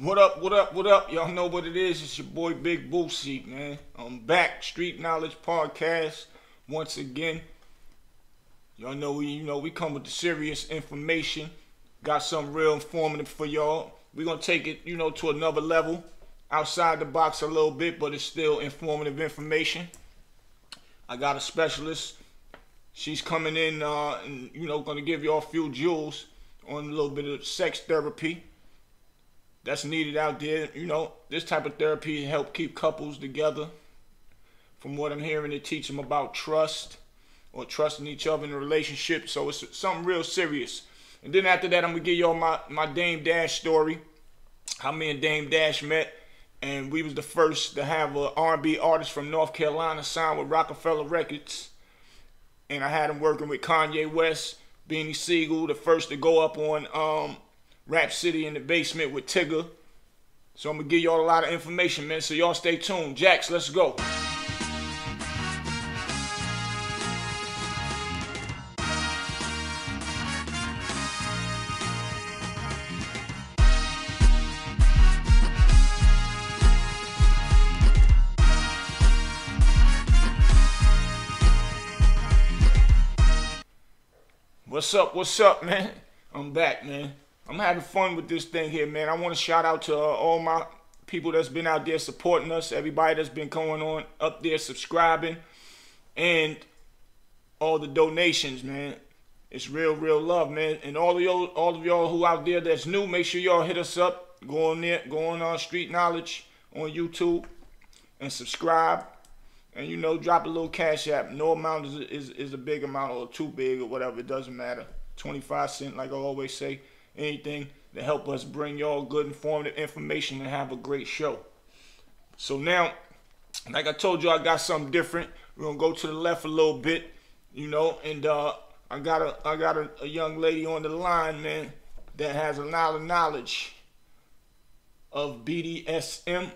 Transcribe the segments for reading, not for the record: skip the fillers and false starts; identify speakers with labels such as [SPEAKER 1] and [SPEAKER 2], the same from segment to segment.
[SPEAKER 1] What up, what up, what up? Y'all know what it is. It's your boy Big Boosie, man. I'm back. Street Knowledge Podcast. Once again. Y'all know we come with the serious information. Got something real informative for y'all. We're gonna take it, to another level. Outside the box a little bit, but it's still informative information. I got a specialist. She's coming in and gonna give y'all a few jewels on a little bit of sex therapy that's needed out there. This type of therapy help keep couples together. From what I'm hearing, it teach them about trust or trusting each other in a relationship. So it's something real serious. And then after that, I'm gonna give y'all my Dame Dash story. How me and Dame Dash met, and we was the first to have a R&B artist from North Carolina signed with Rockefeller Records. And I had him working with Kanye West, Beanie Siegel, the first to go up on Rap City in the Basement with Tigger. So I'm gonna give y'all a lot of information, man. So y'all stay tuned. Jax, let's go. What's up, man? I'm back, man. I'm having fun with this thing here, man. I want to shout out to all my people that's been out there supporting us, everybody that's been going on up there subscribing, and all the donations, man. It's real love, man. And all of y'all who out there that's new, make sure y'all hit us up. Go on there, go on Street Knowledge on YouTube and subscribe. And drop a little cash app. No amount is a big amount or too big or whatever. It doesn't matter. 25 cents, like I always say. Anything to help us bring y'all good informative information and have a great show. So now, like I told you, I got something different. We're gonna go to the left a little bit, and I got a young lady on the line, man, that has a lot of knowledge of BDSM.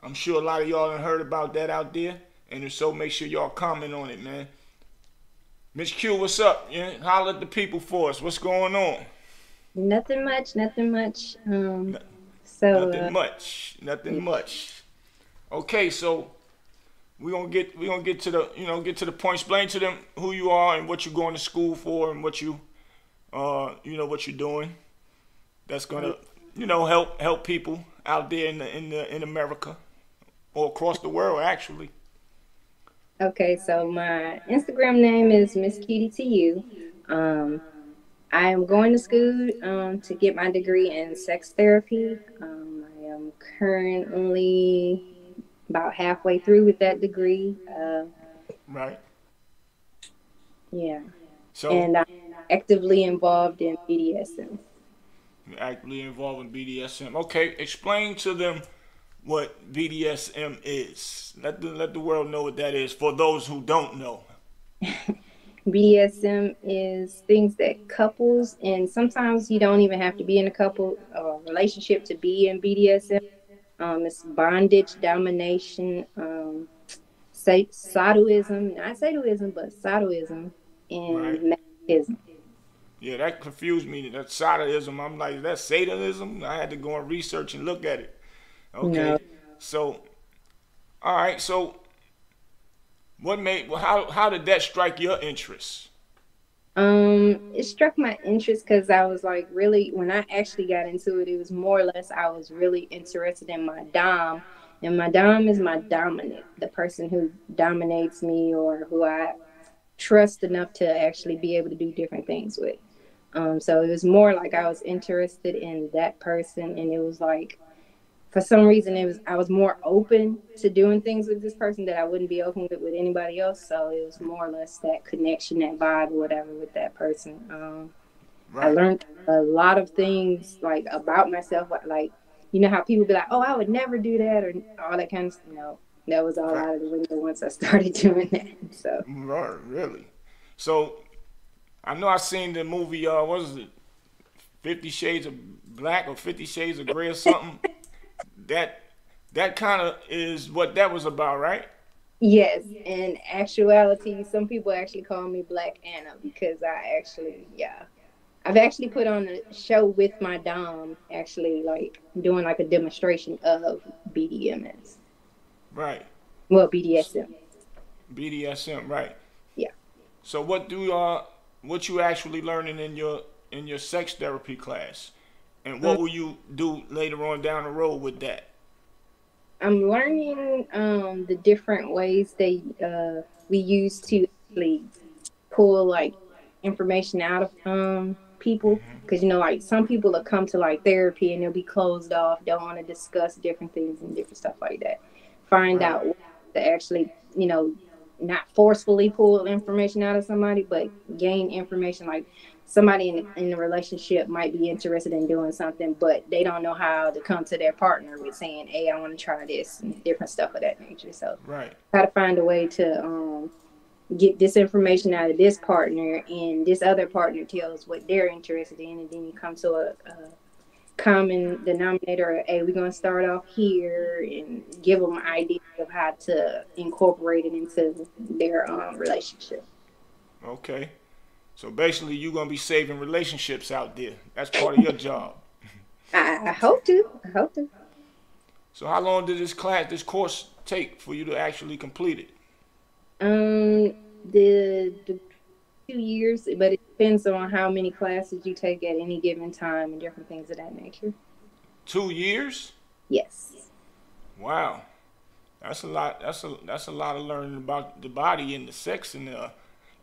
[SPEAKER 1] I'm sure a lot of y'all done heard about that out there. And if so, make sure y'all comment on it, man. Miss Q, what's up? Yeah, holler at the people for us. What's going on?
[SPEAKER 2] Nothing much, nothing much.
[SPEAKER 1] Nothing much. Okay, so we're gonna get to the point. Explain to them who you are and what you're going to school for and what what you're doing. That's gonna help people out there in America. Or across the world, actually.
[SPEAKER 2] Okay, so my Instagram name is Miss Cutie to You. I am going to school to get my degree in sex therapy. I am currently about halfway through with that degree.
[SPEAKER 1] Right.
[SPEAKER 2] Yeah.
[SPEAKER 1] So,
[SPEAKER 2] and I'm actively involved in BDSM.
[SPEAKER 1] Actively involved in BDSM. Okay, explain to them what BDSM is. Let the world know what that is for those who don't know.
[SPEAKER 2] BDSM is things that couples, and sometimes you don't even have to be in a couple relationship to be in BDSM. It's bondage, domination, sadoism, not sadoism, but sadoism, and
[SPEAKER 1] right.
[SPEAKER 2] masochism.
[SPEAKER 1] Yeah, that confused me. That sadoism, I'm like, is that satanism? I had to go and research and look at it. Okay,
[SPEAKER 2] no.
[SPEAKER 1] So, all right. So, how did that strike your interest?
[SPEAKER 2] It struck my interest because I was like, really, when I actually got into it, it was more or less I was really interested in my dom, and my dom is my dominant, the person who dominates me or who I trust enough to actually be able to do different things with. So it was more like I was interested in that person, and it was like, for some reason, I was more open to doing things with this person that I wouldn't be open with anybody else. So it was more or less that connection, that vibe, or whatever with that person.
[SPEAKER 1] Right.
[SPEAKER 2] I learned a lot of things like about myself, like how people be like, "Oh, I would never do that," or all that kind of stuff. No, that was all out of the window once I started doing that. So.
[SPEAKER 1] Right, really. So I know I seen the movie. What was it? 50 Shades of Black or 50 Shades of Grey or something. That kind of is what that was about, right?
[SPEAKER 2] Yes, in actuality, some people actually call me Black Anna because I actually, yeah. I've actually put on a show with my dom, actually like doing like a demonstration of BDMS.
[SPEAKER 1] Right.
[SPEAKER 2] Well, BDSM.
[SPEAKER 1] BDSM, right.
[SPEAKER 2] Yeah.
[SPEAKER 1] So what you actually learning in your sex therapy class? And
[SPEAKER 2] Um,
[SPEAKER 1] what will you do later on down the road with that?
[SPEAKER 2] I'm learning the different ways we use to actually pull like information out of people, because like some people will come to like therapy and they'll be closed off, don't want to discuss different things and different stuff like that. Find
[SPEAKER 1] Right.
[SPEAKER 2] out ways to actually, not forcefully pull information out of somebody, but gain information. Like somebody in the relationship might be interested in doing something, but they don't know how to come to their partner with saying, "Hey, I want to try this," and different stuff of that nature. So,
[SPEAKER 1] Right.
[SPEAKER 2] try to find a way to get this information out of this partner, and this other partner tells what they're interested in, and then you come to a common denominator of, hey, we're going to start off here, and give them ideas of how to incorporate it into their relationship.
[SPEAKER 1] Okay. So basically, you're gonna be saving relationships out there. That's part of your job.
[SPEAKER 2] I hope to. I hope to.
[SPEAKER 1] So how long did this course take for you to actually complete it?
[SPEAKER 2] The 2 years, but it depends on how many classes you take at any given time and different things of that nature.
[SPEAKER 1] 2 years?
[SPEAKER 2] Yes.
[SPEAKER 1] Wow. That's a lot. That's a lot of learning about the body and the sex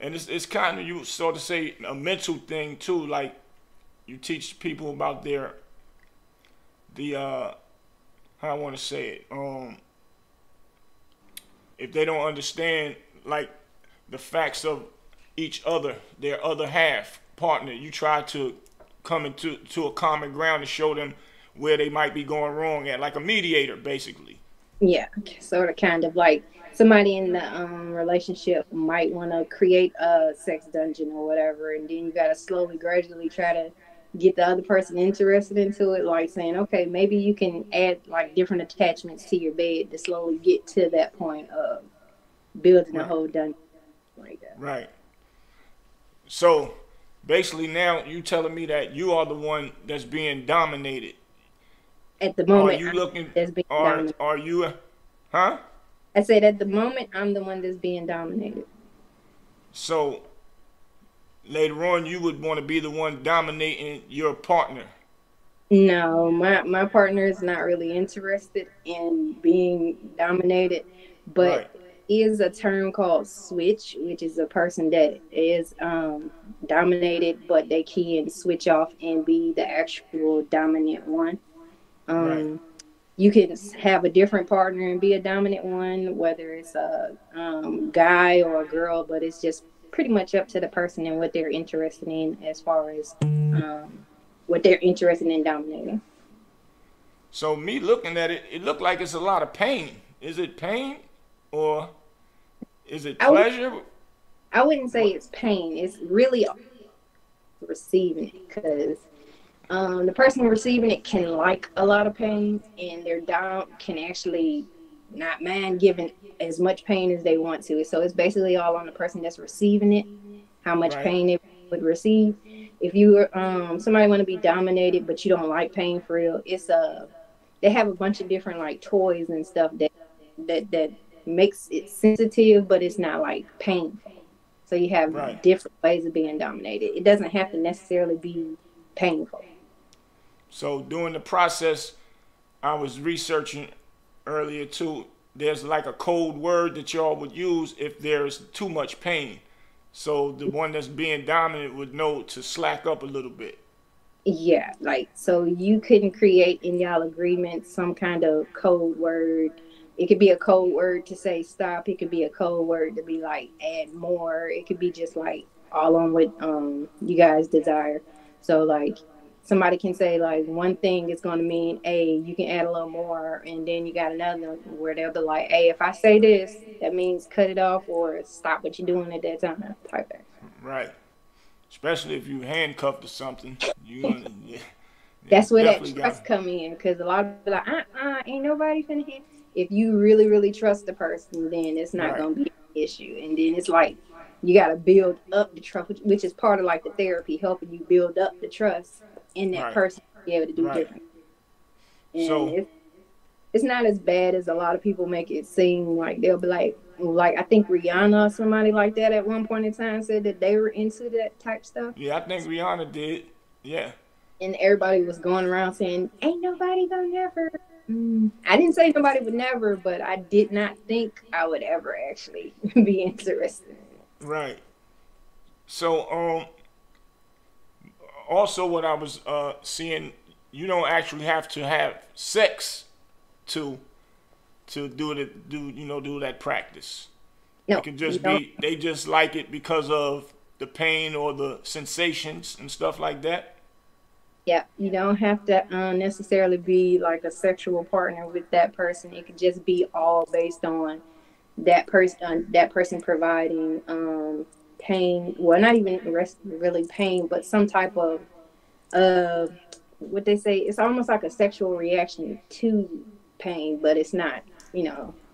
[SPEAKER 1] and it's kind of, you sort of say, a mental thing too. Like you teach people about the how I want to say it. If they don't understand like the facts of each other, their other half partner, you try to come to a common ground to show them where they might be going wrong at, like a mediator, basically.
[SPEAKER 2] Yeah, sort of, kind of like somebody in the relationship might want to create a sex dungeon or whatever, and then you got to slowly, gradually try to get the other person interested into it, like saying, okay, maybe you can add like different attachments to your bed to slowly get to that point of building a
[SPEAKER 1] Right.
[SPEAKER 2] whole dungeon like that.
[SPEAKER 1] Right. So basically, now you telling me that you are the one that's being dominated.
[SPEAKER 2] At the
[SPEAKER 1] Are
[SPEAKER 2] moment,
[SPEAKER 1] you
[SPEAKER 2] I'm
[SPEAKER 1] looking?
[SPEAKER 2] that's being dominated.
[SPEAKER 1] Are you? Huh?
[SPEAKER 2] I said at the moment, I'm the one that's being dominated.
[SPEAKER 1] So later on, you would want to be the one dominating your partner.
[SPEAKER 2] No, my partner is not really interested in being dominated, but
[SPEAKER 1] Right.
[SPEAKER 2] is a term called switch, which is a person that is dominated, but they can switch off and be the actual dominant one.
[SPEAKER 1] Right.
[SPEAKER 2] Um, you can have a different partner and be a dominant one, whether it's a guy or a girl, but it's just pretty much up to the person and what they're interested in as far as what they're interested in dominating.
[SPEAKER 1] So me looking at it, it looked like it's a lot of pain. Is it pain or is it
[SPEAKER 2] I,
[SPEAKER 1] pleasure?
[SPEAKER 2] I wouldn't say
[SPEAKER 1] What?
[SPEAKER 2] it's pain. It's really receiving it, because the person receiving it can like a lot of pain, and their dom can actually not mind giving as much pain as they want to. So it's basically all on the person that's receiving it, how much
[SPEAKER 1] Right.
[SPEAKER 2] pain they would receive. If you somebody want to be dominated but you don't like pain for real, it's they have a bunch of different like toys and stuff that makes it sensitive, but it's not like painful. So you
[SPEAKER 1] Right.
[SPEAKER 2] have different ways of being dominated. It doesn't have to necessarily be painful.
[SPEAKER 1] So during the process, I was researching earlier too. There's like a code word that y'all would use if there's too much pain. So the one that's being dominant would know to slack up a little bit.
[SPEAKER 2] Yeah, like so you couldn't create in y'all agreement some kind of code word. It could be a code word to say stop. It could be a code word to be like add more. It could be just like all on what you guys desire. So like somebody can say like one thing is going to mean a you can add a little more, and then you got another where they'll be like, hey, if I say this, that means cut it off or stop what you're doing at that time type
[SPEAKER 1] Right. Especially if you handcuffed or something. You
[SPEAKER 2] thing.
[SPEAKER 1] gonna yeah, yeah,
[SPEAKER 2] That's where that
[SPEAKER 1] definitely got
[SPEAKER 2] trust come in, because a lot of people like, ain't nobody finna hit. If you really, really trust the person, then it's not
[SPEAKER 1] right.
[SPEAKER 2] gonna be an issue. And then it's like you got to build up the trust, which is part of like the therapy, helping you build up the trust in that
[SPEAKER 1] Right.
[SPEAKER 2] person to be able to do
[SPEAKER 1] Right.
[SPEAKER 2] different. And
[SPEAKER 1] So
[SPEAKER 2] it's not as bad as a lot of people make it seem. Like they'll be like I think Rihanna or somebody like that at one point in time said that they were into that type stuff,
[SPEAKER 1] yeah, I think Rihanna did. Yeah.
[SPEAKER 2] and everybody was going around saying, "Ain't nobody gonna never." I didn't say nobody would never, but I did not think I would ever actually be interested.
[SPEAKER 1] Right. So also what I was seeing, you don't actually have to have sex to do that practice. It
[SPEAKER 2] No,
[SPEAKER 1] can
[SPEAKER 2] you
[SPEAKER 1] just
[SPEAKER 2] don't.
[SPEAKER 1] be they just like it because of the pain or the sensations and stuff like that.
[SPEAKER 2] Yeah, you don't have to necessarily be like a sexual partner with that person. It could just be all based on that person providing pain. Well, not even really pain, but some type of uh, what they say. It's almost like a sexual reaction to pain, but it's not,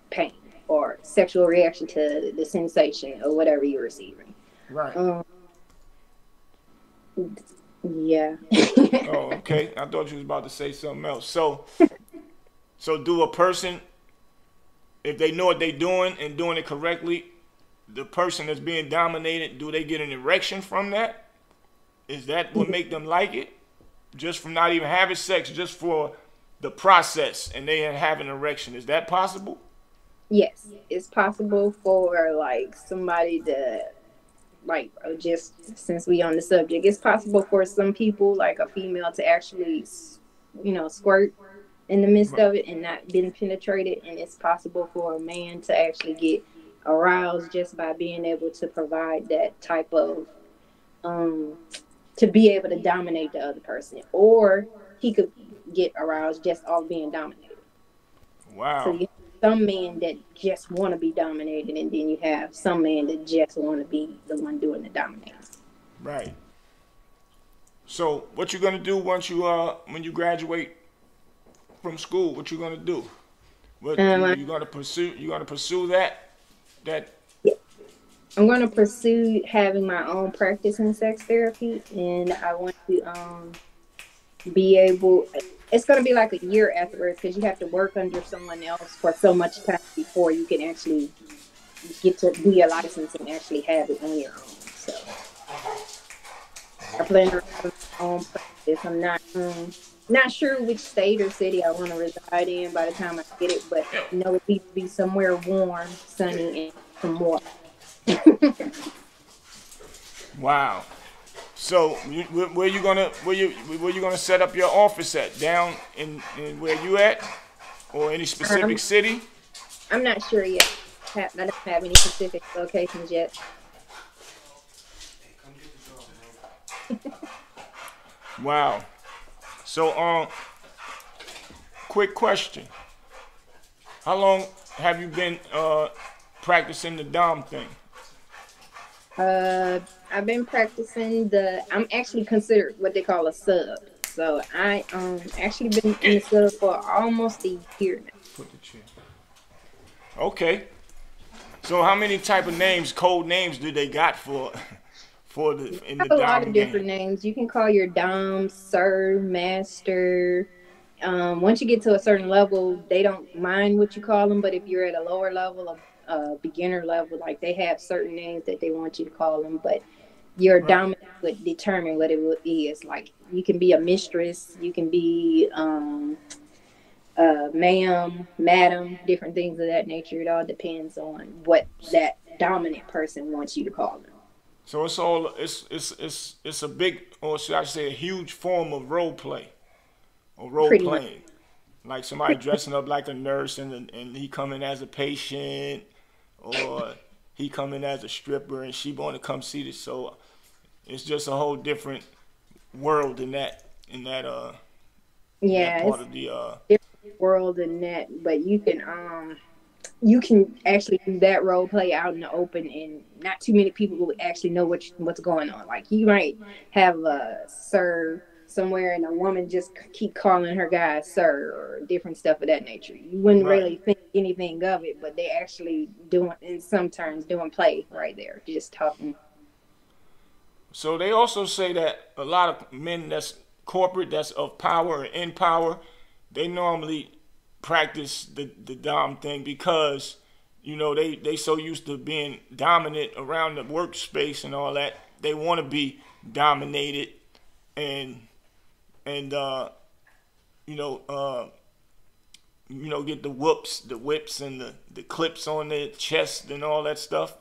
[SPEAKER 2] pain or sexual reaction to the sensation or whatever you're receiving.
[SPEAKER 1] Right.
[SPEAKER 2] Um, yeah.
[SPEAKER 1] Oh, okay. I thought you was about to say something else. So do a person, if they know what they're doing and doing it correctly, the person that's being dominated, do they get an erection from that? Is that what make them like it? Just from not even having sex, just for the process, and they have an erection. Is that possible?
[SPEAKER 2] Yes, it's possible for like somebody to like just since we on the subject, it's possible for some people like a female to actually squirt in the midst
[SPEAKER 1] Right.
[SPEAKER 2] of it and not been penetrated, and it's possible for a man to actually get aroused just by being able to provide that type of um to be able to dominate the other person, or he could get aroused just off being dominated. So
[SPEAKER 1] Wow.
[SPEAKER 2] you have some men that just want to be dominated, and then you have some men that just want to be the one doing the dominating.
[SPEAKER 1] Right. So what you gonna do once you when you graduate from school? What you gonna do? What
[SPEAKER 2] Um,
[SPEAKER 1] you gonna pursue? You gonna pursue that?
[SPEAKER 2] I'm going to pursue having my own practice in sex therapy, and I want to be able. It's going to be like a year afterwards because you have to work under someone else for so much time before you can actually get to do your license and actually have it on your own. So I plan to have my own practice. I'm not sure which state or city I want to reside in by the time I get it, but it needs to be somewhere warm, sunny, and some water.
[SPEAKER 1] Wow. So where you gonna set up your office at? Down in where you at, or any specific
[SPEAKER 2] Um,
[SPEAKER 1] city?
[SPEAKER 2] I'm not sure yet. I don't have any specific locations yet.
[SPEAKER 1] Wow. So quick question. How long have you been practicing the Dom thing?
[SPEAKER 2] I've been practicing I'm actually considered what they call a sub. So I actually been in the
[SPEAKER 1] Get
[SPEAKER 2] sub for almost a year now.
[SPEAKER 1] put the chair. Okay. So how many type of names, code names, do they got for for the in
[SPEAKER 2] I
[SPEAKER 1] the
[SPEAKER 2] have a lot
[SPEAKER 1] Dom
[SPEAKER 2] of
[SPEAKER 1] game?
[SPEAKER 2] different names. You can call your dom, sir, master. Once you get to a certain level, they don't mind what you call them. But if you're at a lower level, a beginner level, like they have certain names that they want you to call them. But your
[SPEAKER 1] Right.
[SPEAKER 2] dominant would determine what is. Like you can be a mistress, you can be ma'am, madam, different things of that nature. It all depends on what that dominant person wants you to call them.
[SPEAKER 1] So it's all it's a big, or should I say a huge form of role play or role
[SPEAKER 2] Pretty much.
[SPEAKER 1] playing. Like somebody dressing up like a nurse and he coming as a patient, or he coming as a stripper and she want to come see this. So it's just a whole different world in that
[SPEAKER 2] Yeah,
[SPEAKER 1] part
[SPEAKER 2] it's
[SPEAKER 1] of the
[SPEAKER 2] different world than that, but you can actually do that role play out in the open, and not too many people will actually know what's going on. Like you might have a sir somewhere and a woman just keep calling her guy sir or different stuff of that nature. You wouldn't
[SPEAKER 1] Right.
[SPEAKER 2] really think anything of it, but they actually doing, in some terms, doing play right there, just talking.
[SPEAKER 1] So they also say that a lot of men that's corporate, that's of power or in power, they normally practice the dom thing because they so used to being dominant around the workspace and all that. They want to be dominated and and you know uh get the whips and the clips on their chest and all that stuff.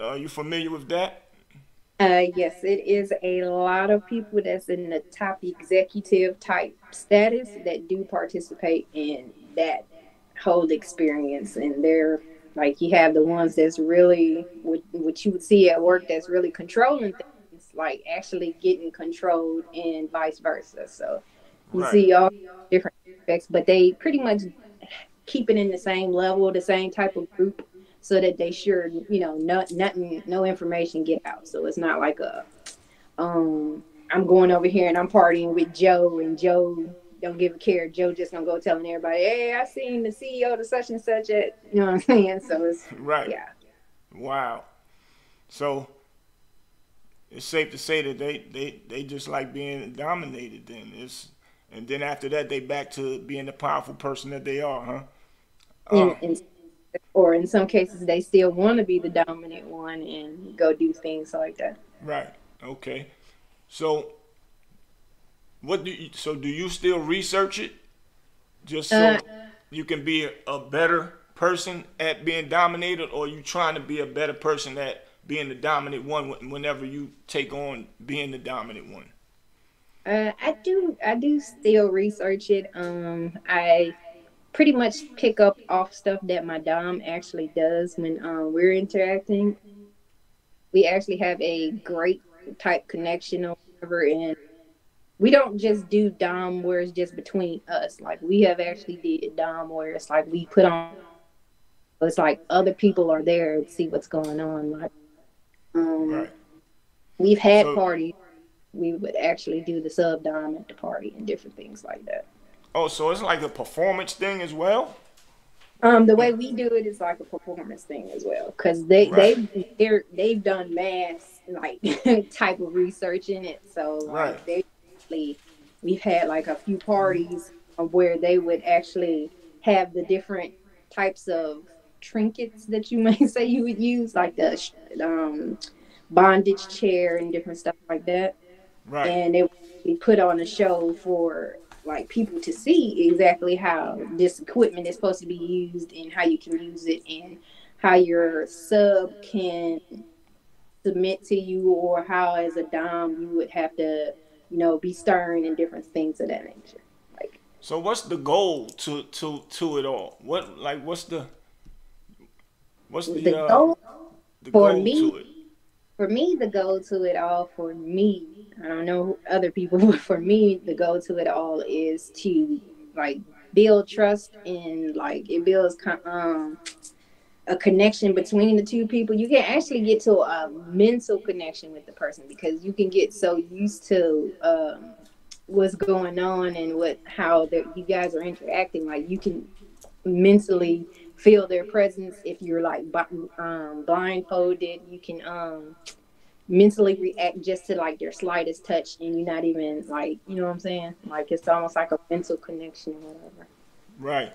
[SPEAKER 1] Are you familiar with that?
[SPEAKER 2] Yes, it is a lot of people that's in the top executive type status that do participate in that whole experience. And they're like, you have the ones that's really, what you would see at work, that's really controlling things, like actually getting controlled, and vice versa. So you
[SPEAKER 1] Right.
[SPEAKER 2] see all different aspects, but they pretty much keep it in the same level, the same type of group, so that they sure, nothing, no information get out. So it's not like I'm going over here and I'm partying with Joe, and Joe don't give a care. Joe just gonna go telling everybody, hey, I seen the CEO to such and such at, you know what I'm saying? So it's,
[SPEAKER 1] Right.
[SPEAKER 2] yeah.
[SPEAKER 1] Wow. So it's safe to say that they just like being dominated. And then after that they back to being the powerful person that they are, huh?
[SPEAKER 2] In, in, or in some cases, they still want to be the dominant one and go do things like that.
[SPEAKER 1] Right. Okay. So do you still research it just
[SPEAKER 2] Uh,
[SPEAKER 1] so you can be a better person at being dominated, or you trying to be a better person at being the dominant one whenever you take on being the dominant one?
[SPEAKER 2] I do still research it. I pretty much pick up off stuff that my dom actually does when we're interacting. We actually have a great type connection or whatever, and we don't just do dom where it's just between us. Like, we have actually did dom where it's like we put on. It's like other people are there to see what's going on. Like, um,
[SPEAKER 1] Right.
[SPEAKER 2] we've had
[SPEAKER 1] So
[SPEAKER 2] parties. We would actually do the sub dom at the party and different things like that.
[SPEAKER 1] so it's like a performance thing as well.
[SPEAKER 2] The way we do it is like a performance thing as well, because
[SPEAKER 1] Right.
[SPEAKER 2] they've done mass like type of research in it. So
[SPEAKER 1] Right.
[SPEAKER 2] like they actually, we've had like a few parties where they would actually have the different types of trinkets that you may say you would use, like the bondage chair and different stuff like that,
[SPEAKER 1] Right.
[SPEAKER 2] and they would actually put on a show for like people to see exactly how this equipment is supposed to be used and how you can use it, and how your sub can submit to you, or how as a dom you would have to, be stern and different things of that nature. Like,
[SPEAKER 1] So what's the goal to it all? What's
[SPEAKER 2] the goal
[SPEAKER 1] the
[SPEAKER 2] for
[SPEAKER 1] goal
[SPEAKER 2] me
[SPEAKER 1] to it?
[SPEAKER 2] for me, the goal to it all, for me, I don't know other people, but for me, the goal to it all is to like build trust, and like it builds a connection between the two people. You can actually get to a mental connection with the person, because you can get so used to what's going on and how you guys are interacting. Like, you can mentally feel their presence. If you're like blindfolded, you can mentally react just to like their slightest touch, and you're not even like, you know what I'm saying? Like, it's almost like a mental connection or whatever.
[SPEAKER 1] Right.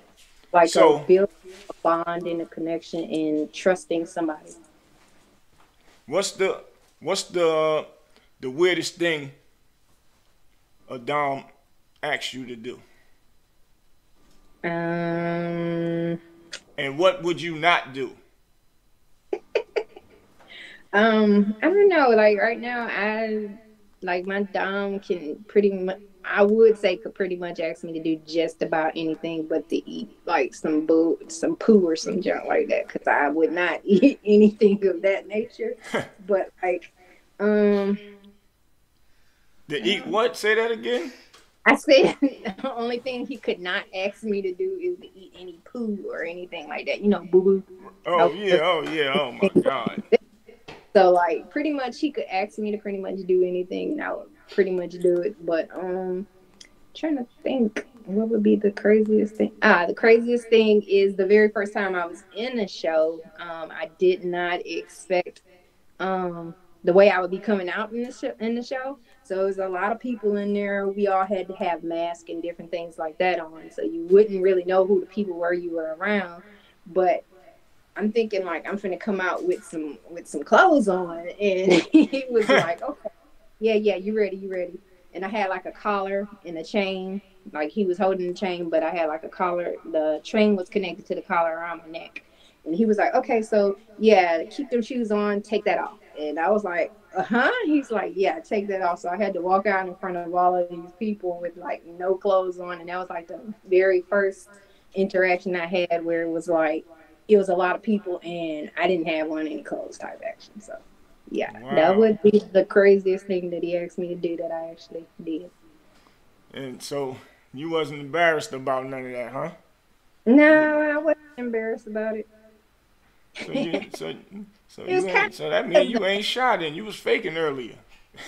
[SPEAKER 2] Like a
[SPEAKER 1] So
[SPEAKER 2] build a bond and a connection and trusting somebody.
[SPEAKER 1] what's the weirdest thing a dom asks you to do,
[SPEAKER 2] Um,
[SPEAKER 1] and what would you not do?
[SPEAKER 2] I don't know. Like right now, like my dom can pretty much, I would say, could pretty much ask me to do just about anything but to eat like some poo or some junk like that, because I would not eat anything of that nature. But like, um,
[SPEAKER 1] To eat what? Say that again.
[SPEAKER 2] I said the only thing he could not ask me to do is to eat any poo or anything like that. Boo boo.
[SPEAKER 1] Oh
[SPEAKER 2] No.
[SPEAKER 1] yeah. Oh yeah. Oh my God.
[SPEAKER 2] So like, pretty much he could ask me to pretty much do anything, and I would pretty much do it. But trying to think what would be the craziest thing. The craziest thing is the very first time I was in a show. I did not expect the way I would be coming out in the show. So it was a lot of people in there. We all had to have masks and different things like that on, so you wouldn't really know who the people were you were around. But I'm thinking like I'm finna come out with some clothes on, and he was like, "Okay, yeah, yeah, you ready, you ready." And I had like a collar and a chain. Like he was holding the chain, but I had like a collar. The chain was connected to the collar around my neck. And he was like, "Okay, so yeah, keep them shoes on, take that off." And I was like, "Uh-huh." He's like, "Yeah, take that off." So I had to walk out in front of all of these people with like no clothes on. And that was like the very first interaction I had where it was like it was a lot of people and I didn't have on any clothes type action. So yeah, that
[SPEAKER 1] Wow.
[SPEAKER 2] would be the craziest thing that he asked me to do that I actually did.
[SPEAKER 1] And so you wasn't embarrassed about none of that, huh?
[SPEAKER 2] No,
[SPEAKER 1] You,
[SPEAKER 2] I wasn't embarrassed about it.
[SPEAKER 1] so you so so
[SPEAKER 2] It was
[SPEAKER 1] you
[SPEAKER 2] kind
[SPEAKER 1] ain't so that mean
[SPEAKER 2] of
[SPEAKER 1] you ain't shy then. You was faking earlier.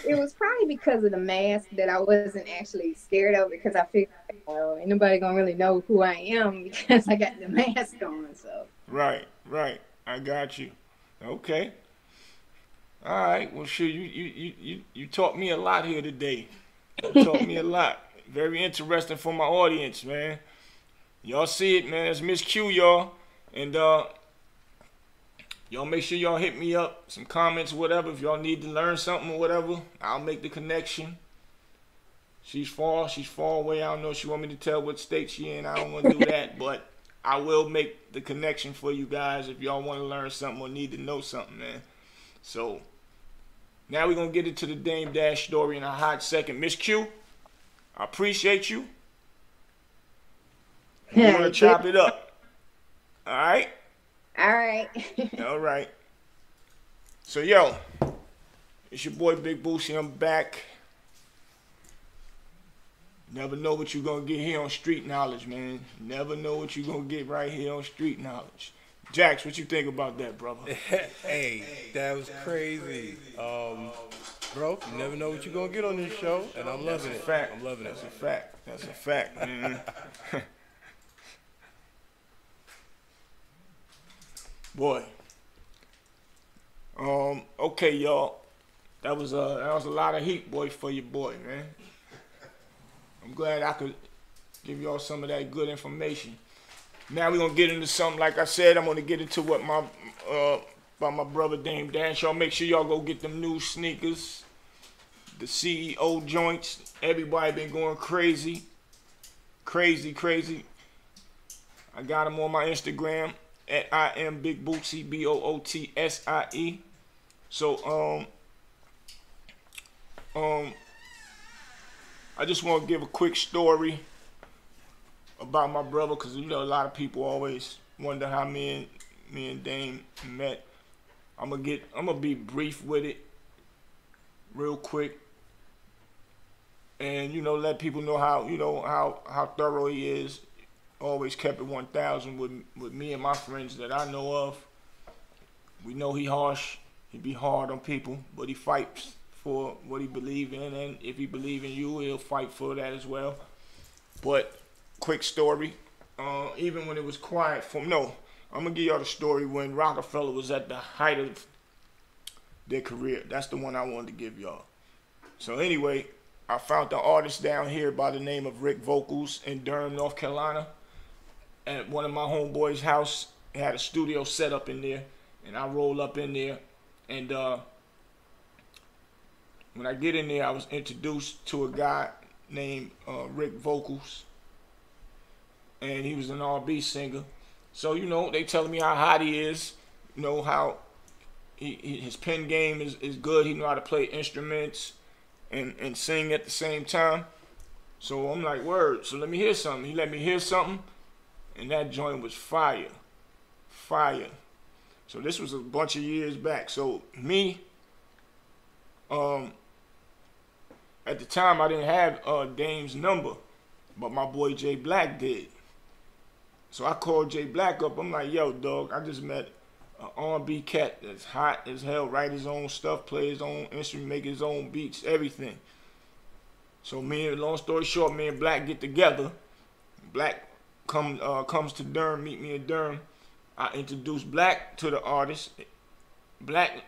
[SPEAKER 2] it was probably because of the mask that I wasn't actually scared of it because I figured, well, ain't nobody gonna really know who I am because I got the mask on. So
[SPEAKER 1] Right, right. I got you. Okay. All right. Well, sure. You taught me a lot here today. You taught me a lot. Very interesting for my audience, man. Y'all see it, man. It's Miss Q, y'all. And y'all make sure y'all hit me up, some comments, whatever. If y'all need to learn something or whatever, I'll make the connection. She's far away. I don't know if she want me to tell what state she in. I don't want to do that, but I will make the connection for you guys if y'all want to learn something or need to know something, man. So now we're gonna get into the Dame Dash story in a hot second. Miss Q, I appreciate you. And we're gonna
[SPEAKER 2] good.
[SPEAKER 1] chop it up. All right?
[SPEAKER 2] All right.
[SPEAKER 1] All right. So yo, it's your boy Big Boosie. I'm back. Never know what you're gonna get here on Street Knowledge, man. Never know what you're gonna get right here on Street Knowledge. Jax, what you think about that, brother?
[SPEAKER 3] Hey, that was crazy. Bro, you never know what you're going to get on this show, and I'm loving it.
[SPEAKER 1] Fact.
[SPEAKER 3] I'm loving it.
[SPEAKER 1] That's a fact. That's a fact, man. Boy. Okay, y'all. That was a lot of heat, boy, for your boy, man. I'm glad I could give y'all some of that good information. Now we're gonna get into something. Like I said, I'm gonna get into what my about my brother Dame Dash. Y'all make sure y'all go get them new sneakers, the CEO joints. Everybody been going crazy, crazy. I got them on my Instagram at I am Big Bootsie, BOOTSIE. So I just want to give a quick story about my brother, because you know a lot of people always wonder how me and Dame met. I'm gonna be brief with it, real quick, and you know let people know how thorough he is. Always kept it 1,000 with me and my friends that I know of. We know he harsh, he be hard on people, but he fights for what he believe in, and if he believe in you, he'll fight for that as well. But quick story. Even when it was quiet I'm gonna give y'all the story when Rockefeller was at the height of their career. That's the one I wanted to give y'all. So anyway, I found the artist down here by the name of Rick Vocals in Durham, North Carolina, at one of my homeboys' house. He had a studio set up in there, and I rolled up in there, and when I get in there, I was introduced to a guy named Rick Vocals, and he was an R&B singer. So, you know, they telling me how hot he is, you know, how his pen game is good. He know how to play instruments and sing at the same time. So I'm like, word, so let me hear something. He let me hear something, and that joint was fire. Fire. So this was a bunch of years back. So me, at the time I didn't have Dame's number, but my boy Jay Black did. So I called Jay Black up. I'm like, yo, dog, I just met an R&B cat that's hot as hell, write his own stuff, play his own instrument, make his own beats, everything. So long story short, me and Black get together. Black comes to Durham, meet me in Durham. I introduce Black to the artist. Black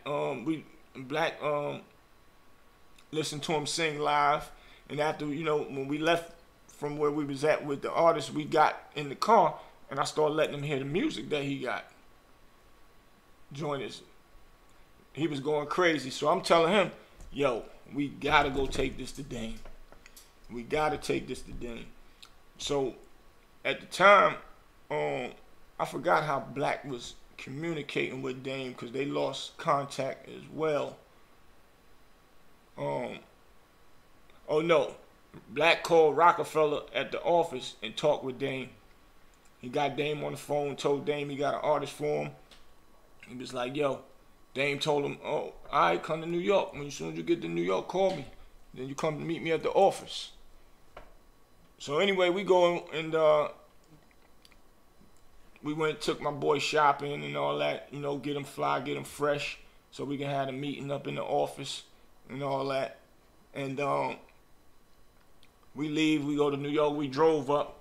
[SPEAKER 1] listen to him sing live, and after when we left from where we was at with the artist, we got in the car and I started letting him hear the music that he got. Join us. He was going crazy, so I'm telling him, yo, we gotta go take this to Dame. We gotta take this to Dame. So at the time, I forgot how Black was communicating with Dame because they lost contact as well. Oh no, Black called Rockefeller at the office and talked with Dame. He got Dame on the phone, told Dame he got an artist for him. He was like, yo, Dame told him, oh, all right, come to New York. As soon as you get to New York, call me. Then you come to meet me at the office. So anyway, we go and we went and took my boy shopping and all that, get him fly, get him fresh, so we can have a meeting up in the office and all that. And we leave, we go to New York, we drove up.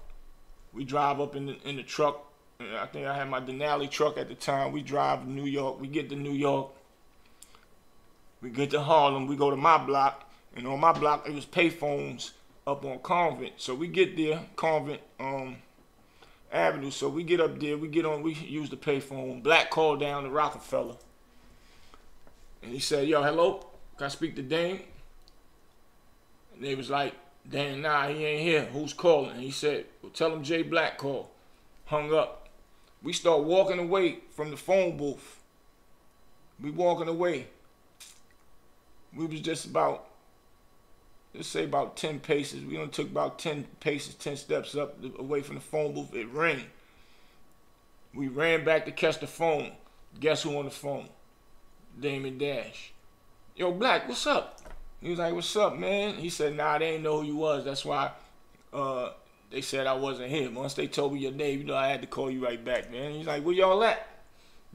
[SPEAKER 1] We drive up in the truck. I think I had my Denali truck at the time. We drive to New York. We get to New York. We get to Harlem. We go to my block. And on my block, it was payphones up on Convent. So we get there, Convent Avenue. So we get up there. We use the payphone. Black called down to Rockefeller. And he said, yo, hello? Can I speak to Dame? And they was like, Dame, nah, he ain't here. Who's calling? And he said, well, tell him Jay Black called. Hung up. We start walking away from the phone booth. We walking away. We was just about, let's say about 10 paces. We only took about 10 paces, 10 steps up away from the phone booth. It rang. We ran back to catch the phone. Guess who on the phone? Damon Dash. Yo, Black, what's up? He was like, what's up, man? He said, nah, they didn't know who you was. That's why they said I wasn't here. Once they told me your name, I had to call you right back, man. He's like, where y'all at?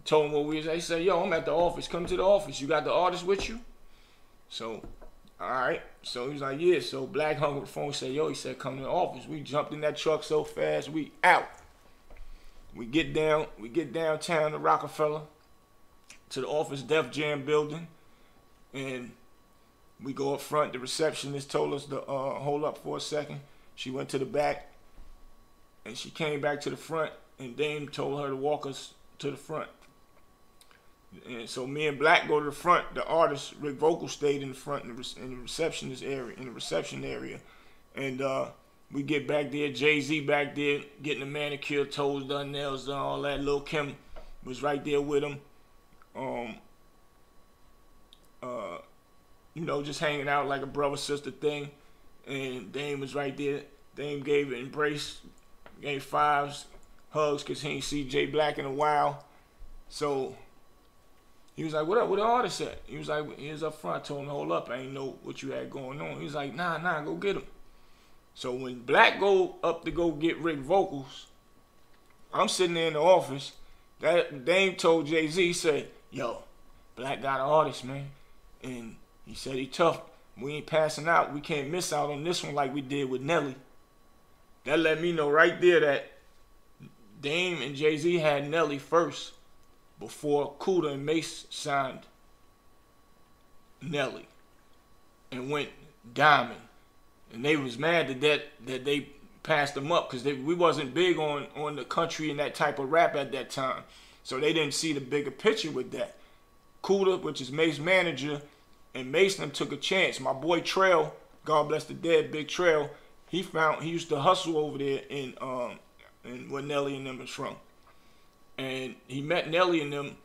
[SPEAKER 1] Told him what we was at. He said, yo, I'm at the office. Come to the office. You got the artist with you? So, all right. So he was like, yeah. So Black hung up the phone and said, yo, he said, come to the office. We jumped in that truck so fast, we out. We get downtown to Rockefeller, to the office Def Jam building, and we go up front. The receptionist told us to hold up for a second. She went to the back, and she came back to the front, and Dame told her to walk us to the front. And so me and Black go to the front. The artist, Rick Vocal, stayed in the front in the receptionist area, in the reception area. And we get back there, Jay-Z back there, getting the manicure, toes done, nails done, all that. Lil' Kim was right there with him. Just hanging out like a brother-sister thing. And Dame was right there. Dame gave an embrace, gave fives, hugs, because he ain't see Jay Black in a while. So he was like, what up, where the artist at? He was like, he was up front. I told him to hold up. I ain't know what you had going on. He was like, nah, go get him. So when Black go up to go get Rick Vocals, I'm sitting there in the office. That Dame told Jay-Z, he said, yo, Black got an artist, man. And he said he tough. We ain't passing out. We can't miss out on this one like we did with Nelly. That let me know right there that Dame and Jay-Z had Nelly first before Kuda and Mace signed Nelly and went diamond. And they was mad that they passed them up because we wasn't big on the country and that type of rap at that time. So they didn't see the bigger picture with that. Kuda, which is Mace's manager, and Mace and them took a chance. My boy Trail, God bless the dead, Big Trail, he used to hustle over there in where Nelly and them was from. And he met Nelly and them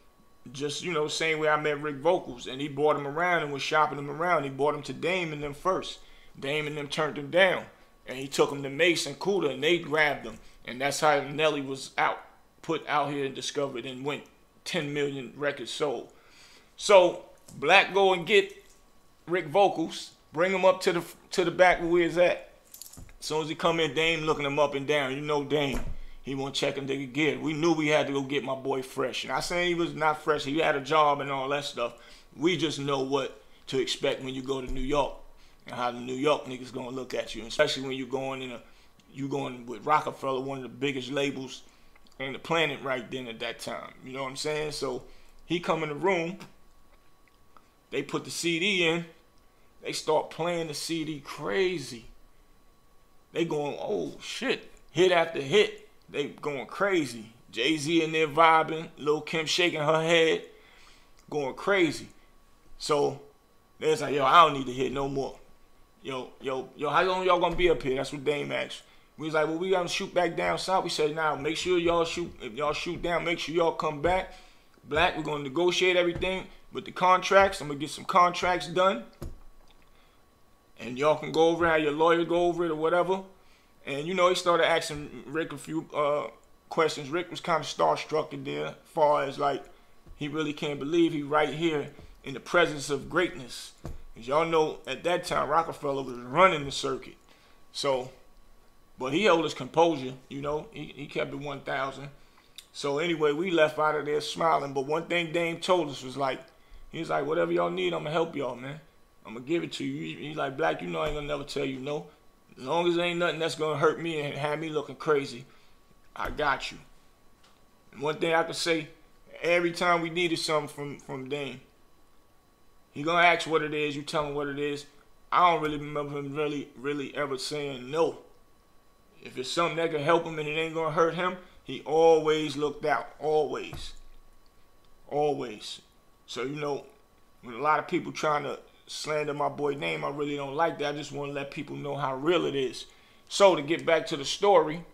[SPEAKER 1] just, same way I met Rick Vocals. And he brought him around and was shopping him around. He brought him to Dame and them first. Dame and them turned him down. And he took him to Mace and Kuda and they grabbed him. And that's how Nelly was put out here and discovered and went 10 million records sold. So Black go and get Rick Vocals, bring him up to the back where we was at. As soon as he come in, Dame looking him up and down. Dame, he won't check a nigga gear. We knew we had to go get my boy fresh. And I saying he was not fresh. He had a job and all that stuff. We just know what to expect when you go to New York. and how the New York niggas gonna look at you, especially when you going with Rockefeller, one of the biggest labels on the planet right then at that time. You know what I'm saying? So he come in the room, they put the CD in, they start playing the CD crazy. They going, oh shit, hit after hit. They going crazy. Jay-Z in there vibing, Lil' Kim shaking her head, going crazy. So they was like, yo, I don't need to hit no more. Yo, how long y'all gonna be up here? That's what Dame asked. We was like, well, we gotta shoot back down south. We said, nah, make sure y'all shoot. If y'all shoot down, make sure y'all come back. Black, we're gonna negotiate everything with the contracts. I'm gonna get some contracts done. And y'all can go over it, have your lawyer go over it or whatever. And, you know, he started asking Rick a few questions. Rick was kind of starstruck in there as far as, like, he really can't believe he right here in the presence of greatness. As y'all know, at that time, Rockefeller was running the circuit. So, but he held his composure, you know. He kept it 1,000. So, anyway, we left out of there smiling. But one thing Dame told us was, like, he was like, whatever y'all need, I'm going to help y'all, man. I'm going to give it to you. He's like, Black, you know I ain't going to never tell you no. As long as there ain't nothing that's going to hurt me and have me looking crazy, I got you. And one thing I can say, every time we needed something from Dame, he going to ask what it is, you tell him what it is. I don't really remember him really ever saying no. If it's something that can help him and it ain't going to hurt him, he always looked out. Always. Always. So, you know, when a lot of people trying to slander my boy name, I really don't like that. I just want to let people know how real it is. So to get back to the story,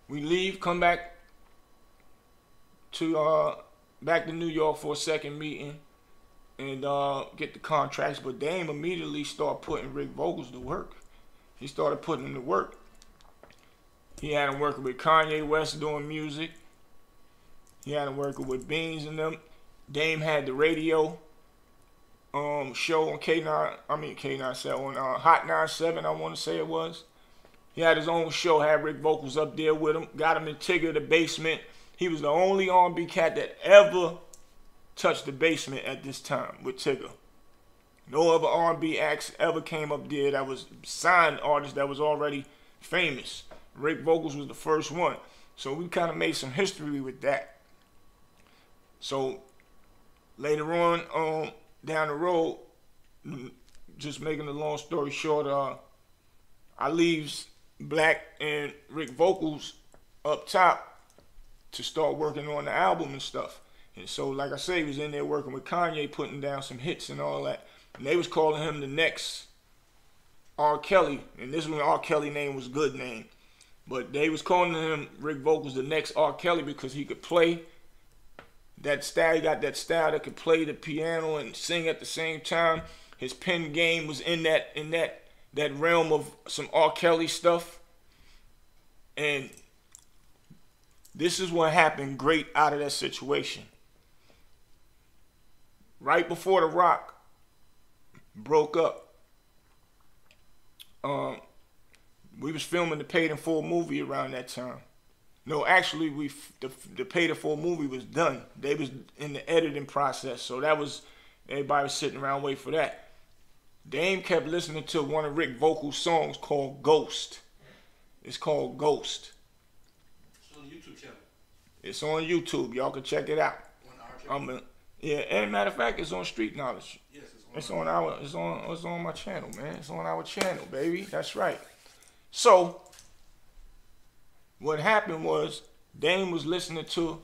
[SPEAKER 1] we leave, come back to New York for a second meeting and get the contracts. But Dame immediately started putting Rick Vocals to work. He started putting him to work. He had him working with Kanye West doing music. He had him working with Beans and them. Dame had the radio show on K9, on Hot 97, I want to say it was. He had his own show, had Rick Vocals up there with him, got him in Tigger, the basement. He was the only R&B cat that ever touched the basement at this time with Tigger. No other R&B acts ever came up there that was signed artists that was already famous. Rick Vocals was the first one. So we kind of made some history with that. So later on, down the road, just making a long story short, I leaves Black and Rick Vocals up top to start working on the album and stuff. And so, like I say, he was in there working with Kanye, putting down some hits and all that. And they was calling him the next R. Kelly. And this one, R. Kelly name was good name. But they was calling him, Rick Vocals, the next R. Kelly because he could play that style. He got that style that could play the piano and sing at the same time. His pen game was in that realm of some R. Kelly stuff. And this is what happened great out of that situation. Right before The Rock broke up, we was filming the Paid in Full movie around that time. No, actually, the Paid in Full movie was done. They was in the editing process, so that was, everybody was sitting around waiting for that. Dame kept listening to one of Rick Vocals' songs called Ghost. It's called Ghost.
[SPEAKER 3] It's on the YouTube channel.
[SPEAKER 1] It's on YouTube. Y'all can check it out. On our channel. Yeah, and matter of fact, it's on Street Knowledge. Yes, it's on my channel, man. It's on our channel, baby. That's right. So what happened was Dame was listening to,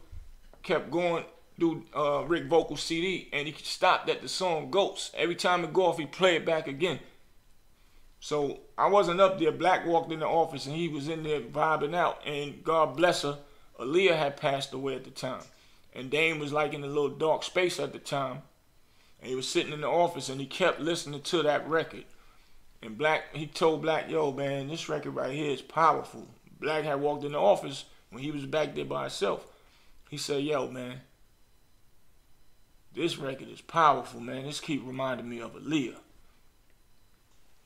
[SPEAKER 1] kept going through Rick Vocals CD, and he stopped at the song Ghost. Every time it go off, he play it back again. So I wasn't up there. Black walked in the office, and he was in there vibing out. And God bless her, Aaliyah had passed away at the time. And Dame was like in a little dark space at the time. And he was sitting in the office, and he kept listening to that record. And Black, he told Black, yo, man, this record right here is powerful. Black had walked in the office when he was back there by himself. He said, yo, man, this record is powerful, man. This keep reminding me of Aaliyah.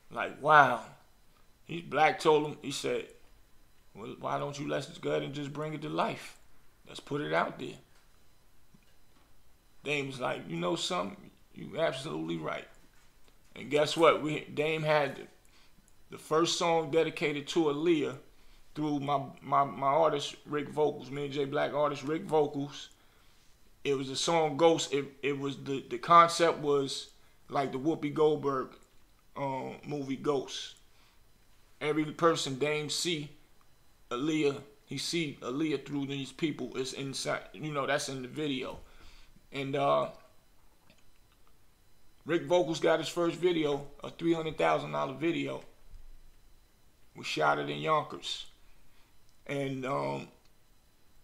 [SPEAKER 1] Like, wow. Black told him, he said, well, why don't you let's go ahead and just bring it to life? Let's put it out there. Dame was like, you know something? You absolutely right. And guess what? Dame had the first song dedicated to Aaliyah through my artist Rick Vocals, me and J Black artist Rick Vocals. It was the song Ghost. It was the concept was like the Whoopi Goldberg movie Ghost. Every person Dame see Aaliyah, he see Aaliyah through these people. It's inside, that's in the video. And Rick Vocals got his first video, a $300,000 video. We shot it in Yonkers. And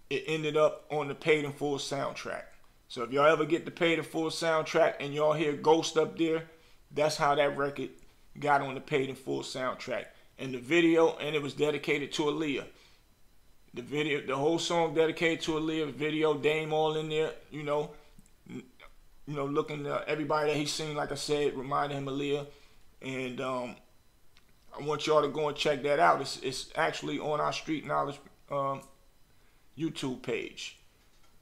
[SPEAKER 1] it ended up on the Paid in Full soundtrack. So if y'all ever get the Paid in Full soundtrack and y'all hear Ghost up there, that's how that record got on the Paid in Full soundtrack. And the video, and it was dedicated to Aaliyah. The video, the whole song dedicated to Aaliyah. Video, Dame all in there, looking everybody that he's seen, like I said, reminded him of Aaliyah. And I want y'all to go and check that out. It's actually on our Street Knowledge YouTube page.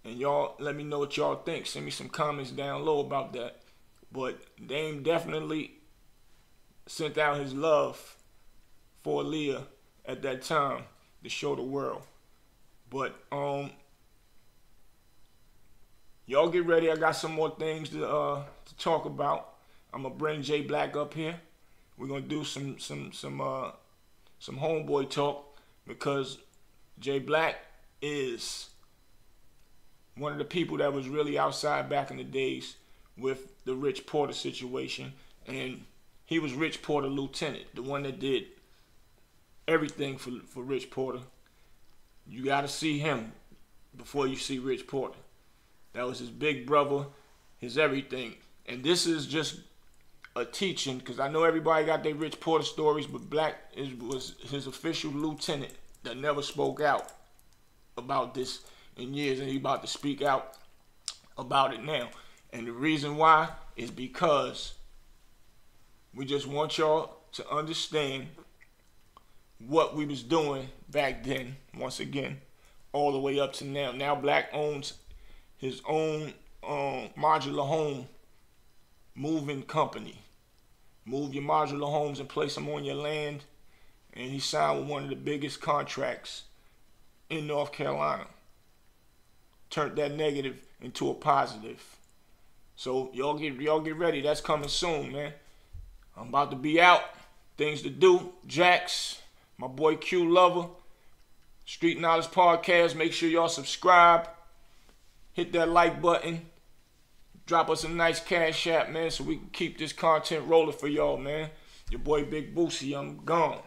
[SPEAKER 1] And y'all let me know what y'all think. Send me some comments down low about that. But Dame definitely sent out his love for Aaliyah at that time to show the world. But y'all get ready. I got some more things to talk about. I'm gonna bring J Black up here. We're gonna do some homeboy talk, because J Black is one of the people that was really outside back in the days with the Rich Porter situation. And he was Rich Porter lieutenant, the one that did everything for Rich Porter. You got to see him before you see Rich Porter. That was his big brother, his everything. And this is just a teaching, because I know everybody got their Rich Porter stories, but Black was his official lieutenant that never spoke out about this in years, and he about to speak out about it now. And the reason why is because we just want y'all to understand what we was doing back then, once again, all the way up to now. Now Black owns his own modular home moving company. Move your modular homes and place them on your land. And he signed with one of the biggest contracts in North Carolina. Turned that negative into a positive. So y'all get ready. That's coming soon, man. I'm about to be out. Things to do. Jax, my boy Q Lover, Street Knowledge Podcast. Make sure y'all subscribe. Hit that like button. Drop us a nice cash app, man, so we can keep this content rolling for y'all, man. Your boy Big Boosie, I'm gone.